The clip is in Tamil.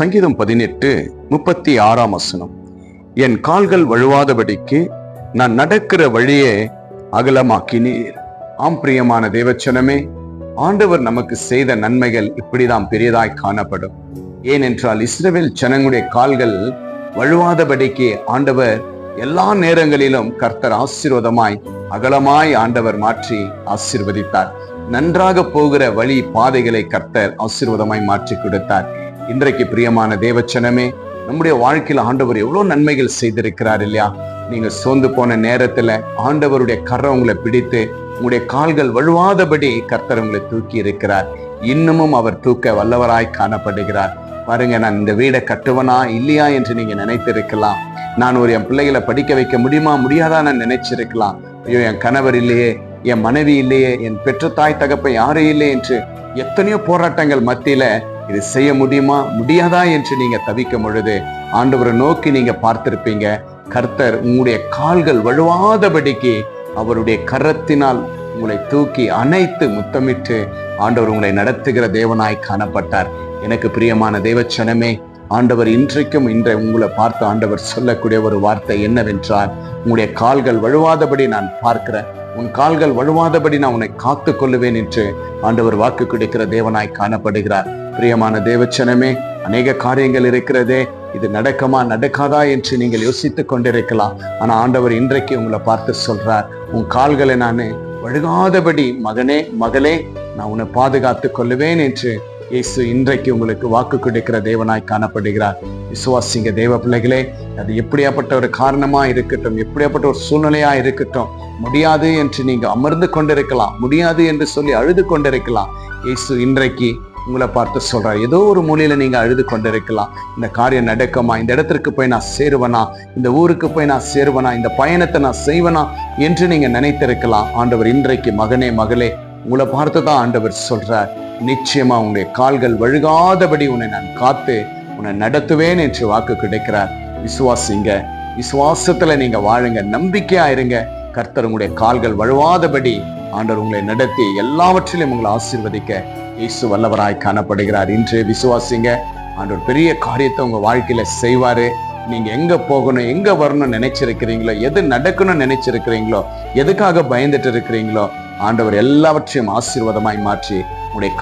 சங்கீதம் 18:36 என் கால்கள் வழுவாதபடிக்கு நான் நடக்கிற வழியே அகலமாக்கினீர். ஆம் பிரியமான தேவச்சனமே, ஆண்டவர் நமக்கு செய்த நன்மைகள் இப்படிதான் பெரியதாய் காணப்படும். ஏனென்றால் இஸ்ரவேல் ஜனங்களுடைய கால்கள் வழுவாதபடிக்கு ஆண்டவர் எல்லா நேரங்களிலும் கர்த்தர் ஆசீர்வாதமாய் அகலமாய் ஆண்டவர் மாற்றி ஆசீர்வதித்தார். நன்றாக போகிற வழி பாதைகளை கர்த்தர் ஆசீர்வாதமாய் மாற்றி கொடுத்தார். இன்றைக்கு பிரியமான தேவச்சனமே, நம்முடைய வாழ்க்கையில் ஆண்டவர் எவ்வளவு நன்மைகள் செய்திருக்கிறார் இல்லையா? நீங்க சோர்ந்து போன நேரத்துல ஆண்டவருடைய கரம் உங்களை பிடித்து உங்களுடைய கால்கள் வழுவாதபடி கர்த்தர் உங்களை தூக்கி இருக்கிறார். இன்னமும் அவர் தூக்க வல்லவராய் காணப்படுகிறார். பாருங்க, நான் இந்த வீடை கட்டுவனா இல்லையா என்று நீங்க நினைத்திருக்கலாம். நான் என் பிள்ளைகளை படிக்க வைக்க முடியுமா முடியாதா நான் நினைச்சிருக்கலாம். ஐயோ, என் கணவர் இல்லையே, என் மனைவி இல்லையே, என் பெற்ற தாய் தகப்பன் யாரும் இல்லை என்று எத்தனையோ போராட்டங்கள் மத்தியில இது செய்ய முடியுமா முடியாதா என்று நீங்க தவிக்கும் பொழுது ஆண்டவரை நோக்கி நீங்க பார்த்திருப்பீங்க. கர்த்தர் உங்களுடைய கால்கள் வழுவாதபடிக்கு அவருடைய கரத்தினால் உங்களை தூக்கி அணைத்து முத்தமிட்டு ஆண்டவர் உங்களை நடத்துகிற தேவனாய் காணப்பட்டார். எனக்கு பிரியமான தேவச்சனமே, ஆண்டவர் இன்றைக்கும் உங்களை பார்த்து ஆண்டவர் சொல்லக்கூடிய ஒரு வார்த்தை என்னவென்றால், உங்களுடைய கால்கள் வழுவாதபடி நான் பார்க்கிறேன், உன் கால்கள் வழுவாதபடி நான் உன்னை காத்து கொள்ளுவேன் என்று ஆண்டவர் வாக்கு கொடுக்கிற தேவனாய் காணப்படுகிறார். பிரியமான தேவச்சனமே, அநேக காரியங்கள் இருக்கிறதே, இது நடக்குமா நடக்காதா என்று நீங்கள் யோசித்துக் கொண்டிருக்கலாம். ஆனா ஆண்டவர் இன்றைக்கு உங்களை பார்த்து சொல்றார், உன் கால்களை நான் வழுகாதபடி மகனே மகளே நான் உன்னை பாதுகாத்து கொள்ளுவேன் என்று இயேசு இன்றைக்கு உங்களுக்கு வாக்கு கொடுக்கிற தேவனாய் காணப்படுகிறார். விசுவாசிங்க தேவ பிள்ளைகளே, அது எப்படியாப்பட்ட ஒரு காரணமா இருக்கட்டும், எப்படியாப்பட்ட ஒரு சூழ்நிலையா இருக்கட்டும், முடியாது என்று நீங்க அமர்ந்து கொண்டிருக்கலாம், முடியாது என்று சொல்லி அழுது கொண்டிருக்கலாம். இயேசு இன்றைக்கு உங்களை பார்த்து சொல்றார், ஏதோ ஒரு மூலையில நீங்க அழுது கொண்டிருக்கலாம். இந்த காரியம் நடக்குமா, இந்த இடத்திற்கு போய் நான் சேருவனா, இந்த ஊருக்கு போய் நான் சேருவனா, இந்த பயணத்தை நான் செய்வனா என்று நீங்க நினைத்திருக்கலாம். ஆண்டவர் இன்றைக்கு மகனே மகளே உங்களை பார்த்துதான் ஆண்டவர் சொல்றார், நிச்சயமா உங்களுடைய கால்கள் வழுகாதபடி உன்னை நான் காத்து உன்னை நடத்துவேன் என்று வாக்கு கிடைக்கிறார். விசுவாசிங்க, விசுவாசத்துல நீங்க வாழுங்க, நம்பிக்கையா இருங்க. கர்த்தர் உங்களுடைய கால்கள் வழுவாதபடி ஆண்டவர் உங்களை நடத்தி எல்லாவற்றிலும் உங்களை ஆசீர்வதிக்க இயேசு வல்லவராய் காணப்படுகிறார். இன்று விசுவாசிங்க, ஆண்டவர் பெரிய காரியத்தை உங்க வாழ்க்கையில செய்வாரு. நீங்க எங்க போகணும், எங்க வரணும்னு நினைச்சிருக்கிறீங்களோ, எது நடக்கணும்னு நினைச்சிருக்கிறீங்களோ, எதுக்காக பயந்துட்டு இருக்கிறீங்களோ, ஆண்டவர் எல்லாவற்றையும் ஆசீர்வாதமாய் மாற்றி உங்களுடைய